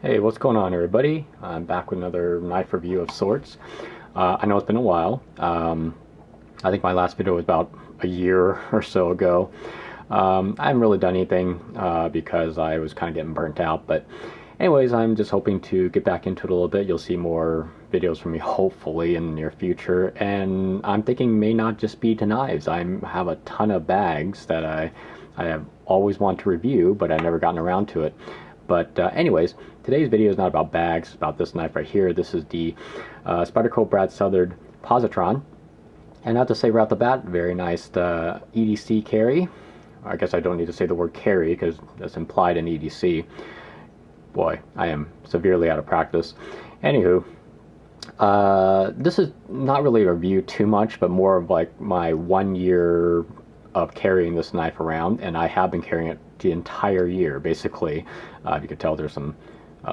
Hey, what's going on, everybody? I'm back with another knife review of sorts. I know it's been a while. I think my last video was about a year or so ago. I haven't really done anything because I was kind of getting burnt out. But anyways, I'm just hoping to get back into it a little bit. You'll see more videos from me hopefully in the near future. And I'm thinking may not just be to knives. I have a ton of bags that I have always wanted to review, but I've never gotten around to it. But anyways, today's video is not about bags, it's about this knife right here. This is the Spyderco Positron. And I have to say right off the bat, very nice EDC carry. I guess I don't need to say the word carry because that's implied in EDC. Boy, I am severely out of practice. Anywho, this is not really a review too much, but more of like my 1 year of carrying this knife around, and I have been carrying it the entire year, basically. You can tell there's some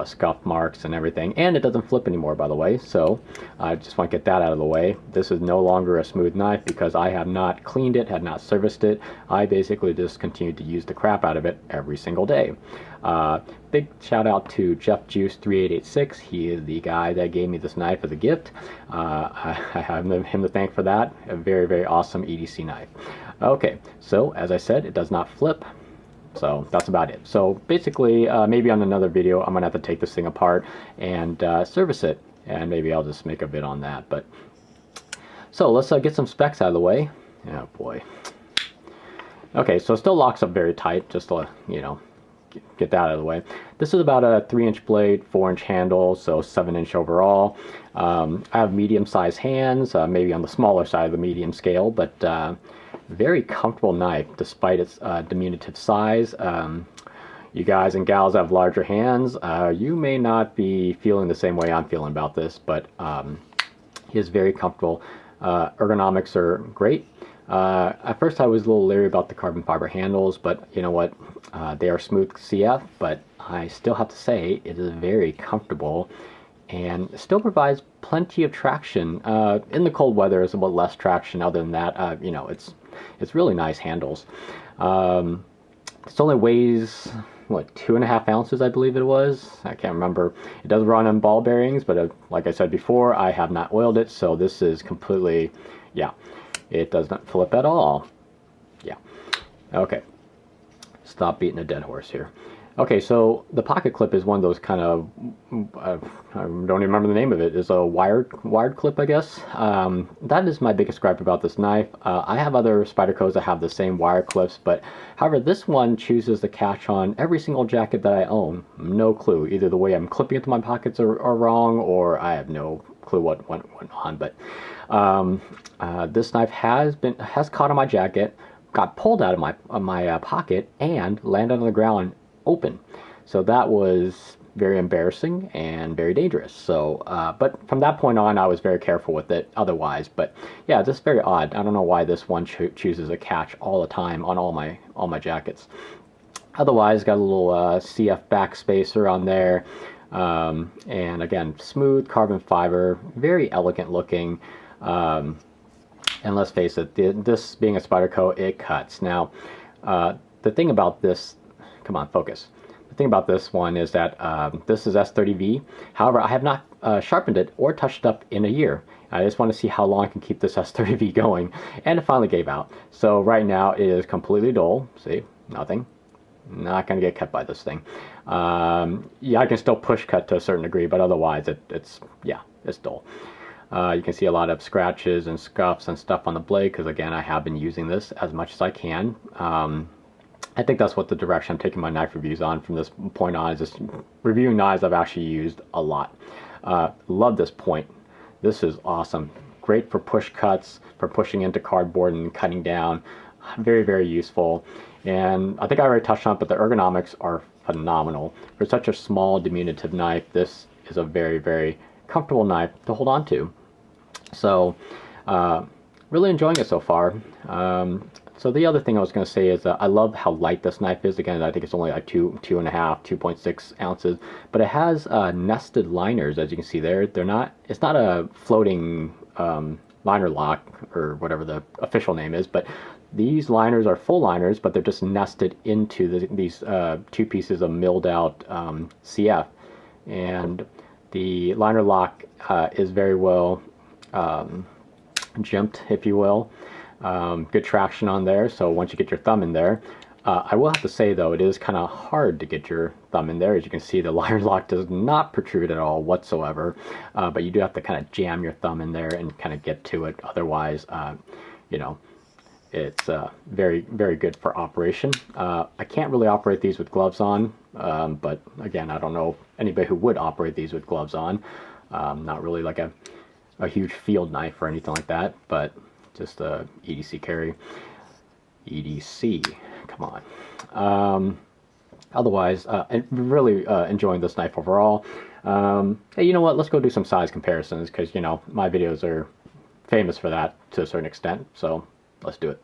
scuff marks and everything, and it doesn't flip anymore, by the way, so I just want to get that out of the way. This is no longer a smooth knife because I have not cleaned it, had not serviced it. I basically just continued to use the crap out of it every single day. Big shout out to Jeff Juice 3886. He is the guy that gave me this knife as a gift. I have him to thank for that. A very, very awesome EDC knife. Okay, so as I said, it does not flip. So that's about it. So basically, maybe on another video, I'm gonna have to take this thing apart and service it, and maybe I'll just make a vid on that. But so let's get some specs out of the way. Oh boy. Okay, so it still locks up very tight, just to get that out of the way. This is about a 3-inch blade, 4-inch handle, so 7-inch overall. I have medium-sized hands, maybe on the smaller side of the medium scale, but very comfortable knife despite its diminutive size. You guys and gals have larger hands. You may not be feeling the same way I'm feeling about this, but it is very comfortable. Ergonomics are great. At first I was a little leery about the carbon fiber handles, but you know what? They are smooth CF, but I still have to say it is very comfortable and still provides plenty of traction. In the cold weather, it's a bit less traction. Other than that, it's really nice handles. This only weighs, what, 2.5 ounces, I believe it was. I can't remember. It does run on ball bearings, but like I said before, I have not oiled it, so this is completely, yeah, it does not flip at all. Yeah. Okay. Stop beating a dead horse here. Okay, so the pocket clip is one of those kind of, I don't even remember the name of it. It's a wired clip, I guess. That is my biggest gripe about this knife. I have other Spydercos that have the same wire clips, but however, this one chooses to catch on every single jacket that I own. No clue. Either the way I'm clipping it to my pockets are wrong, or I have no clue what went on. But this knife has caught on my jacket, got pulled out of my pocket, and landed on the ground open. So that was very embarrassing and very dangerous. So but from that point on, I was very careful with it otherwise. But yeah, just very odd. I don't know why this one chooses a catch all the time on all my jackets. Otherwise, got a little CF back spacer on there, and again, smooth carbon fiber, very elegant looking. And let's face it, this being a Spyderco, it cuts. Now the thing about this, come on, focus. The thing about this one is that this is S30V. However, I have not sharpened it or touched it up in a year. I just want to see how long I can keep this S30V going, and it finally gave out. So right now it is completely dull. See, nothing. Not going to get cut by this thing. Yeah, I can still push cut to a certain degree, but otherwise it's dull. You can see a lot of scratches and scuffs and stuff on the blade because, again, I have been using this as much as I can. I think that's what the direction I'm taking my knife reviews on from this point on, is just reviewing knives I've actually used a lot. Love this point. This is awesome. Great for push cuts, for pushing into cardboard and cutting down. Very, very useful. And I think I already touched on it, but the ergonomics are phenomenal. For such a small, diminutive knife, this is a very, very comfortable knife to hold on to. So really enjoying it so far. So the other thing I was going to say is I love how light this knife is. Again, I think it's only like 2.6 ounces, but it has nested liners, as you can see there. It's not a floating liner lock or whatever the official name is, but these liners are full liners, but they're just nested into these two pieces of milled out CF. and the liner lock is very well jimped, if you will. Good traction on there, so once you get your thumb in there, I will have to say though, it is kind of hard to get your thumb in there. As you can see, the liner lock does not protrude at all whatsoever, but you do have to kind of jam your thumb in there and kind of get to it. Otherwise, you know, it's very, very good for operation. I can't really operate these with gloves on, but again, I don't know anybody who would operate these with gloves on. Not really like a huge field knife or anything like that, but just a EDC carry. EDC, come on. Otherwise, I'm really enjoying this knife overall. Hey, you know what? Let's go do some size comparisons, because, you know, my videos are famous for that to a certain extent, so let's do it.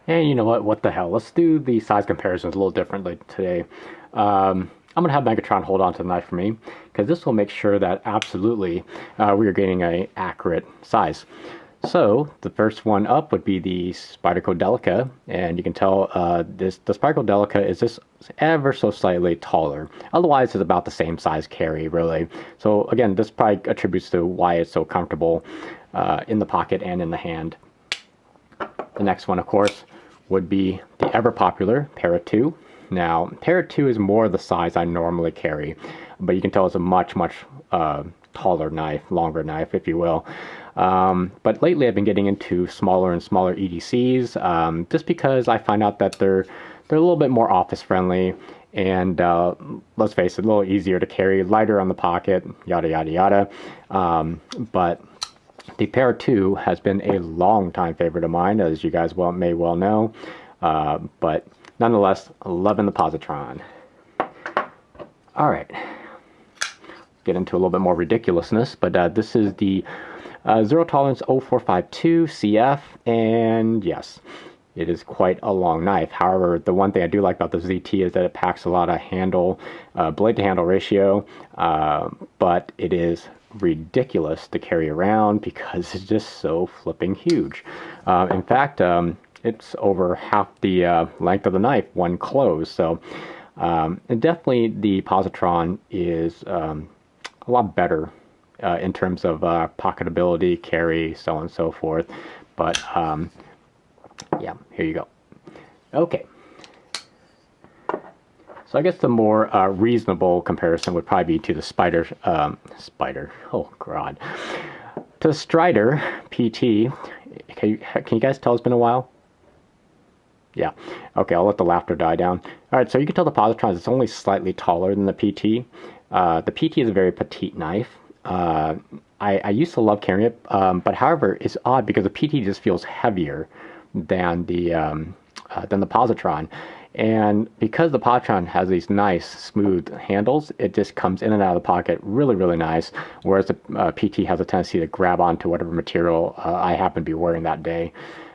And you know what the hell, let's do the size comparisons a little differently today. I'm going to have Megatron hold on to the knife for me, because this will make sure that absolutely we are getting an accurate size. So the first one up would be the Spyderco Delica, and you can tell the Spyderco Delica is just ever so slightly taller. Otherwise, it's about the same size carry, really. So again, this probably attributes to why it's so comfortable in the pocket and in the hand. The next one, of course, would be the ever popular Para 2. Now, Para 2 is more the size I normally carry, but you can tell it's a much taller knife, longer knife, if you will. But lately I've been getting into smaller and smaller EDCs, just because I find out that they're a little bit more office friendly, and let's face it, a little easier to carry, lighter on the pocket, yada yada yada. But the Para 2 has been a long time favorite of mine, as you guys may well know, but nonetheless, loving the Positron. All right, get into a little bit more ridiculousness, but this is the Zero Tolerance 0452 CF, and yes, it is quite a long knife. However, the one thing I do like about the ZT is that it packs a lot of handle, blade to handle ratio, but it is ridiculous to carry around because it's just so flipping huge. In fact, it's over half the length of the knife when closed, so and definitely the Positron is a lot better in terms of pocketability, carry, so on and so forth. But yeah, here you go. Okay. So I guess the more reasonable comparison would probably be to the oh god, to the Strider PT. Can you guys tell it's been a while? Yeah. Okay, I'll let the laughter die down. All right, so you can tell the Positron is only slightly taller than the PT. The PT is a very petite knife. I used to love carrying it, but however, it's odd because the PT just feels heavier than the Positron. And because the Positron has these nice smooth handles, it just comes in and out of the pocket really, really nice, whereas the PT has a tendency to grab onto whatever material I happen to be wearing that day.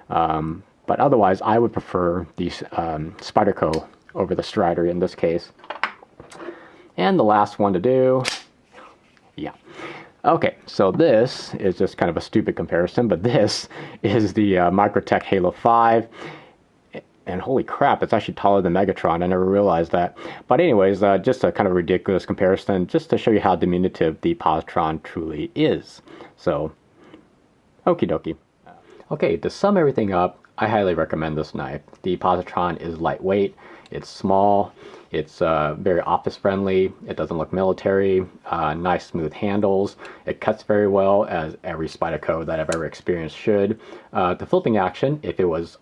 But otherwise, I would prefer the Spyderco over the Strider in this case. And the last one to do, yeah. Okay, so this is just kind of a stupid comparison, but this is the Microtech Halo 5. And holy crap, it's actually taller than Megatron. I never realized that. But anyways, just a kind of ridiculous comparison, just to show you how diminutive the Positron truly is. So, okie dokie. Okay, to sum everything up, I highly recommend this knife. The Positron is lightweight, it's small, it's very office friendly, it doesn't look military, nice smooth handles, it cuts very well, as every Spyderco that I've ever experienced should. The flipping action, if it was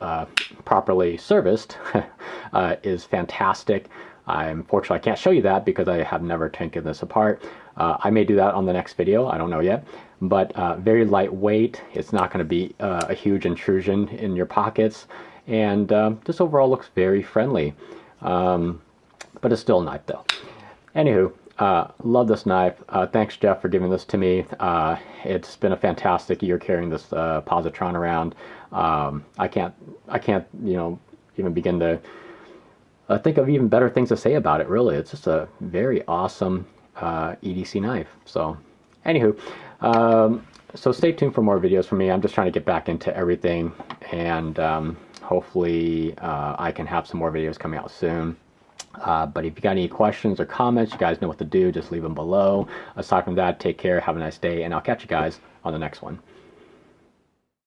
properly serviced, is fantastic. Unfortunately, I can't show you that because I have never taken this apart. I may do that on the next video, I don't know yet. But very lightweight, it's not going to be a huge intrusion in your pockets, and this overall looks very friendly. But it's still a knife though. Anywho, love this knife. Thanks Jeff for giving this to me. It's been a fantastic year carrying this Positron around. I can't even begin to think of even better things to say about it, really. It's just a very awesome EDC knife. So anywho, so stay tuned for more videos from me. I'm just trying to get back into everything, and hopefully I can have some more videos coming out soon. But if you got any questions or comments, you guys know what to do. Just leave them below. Aside from that, take care, have a nice day, and I'll catch you guys on the next one.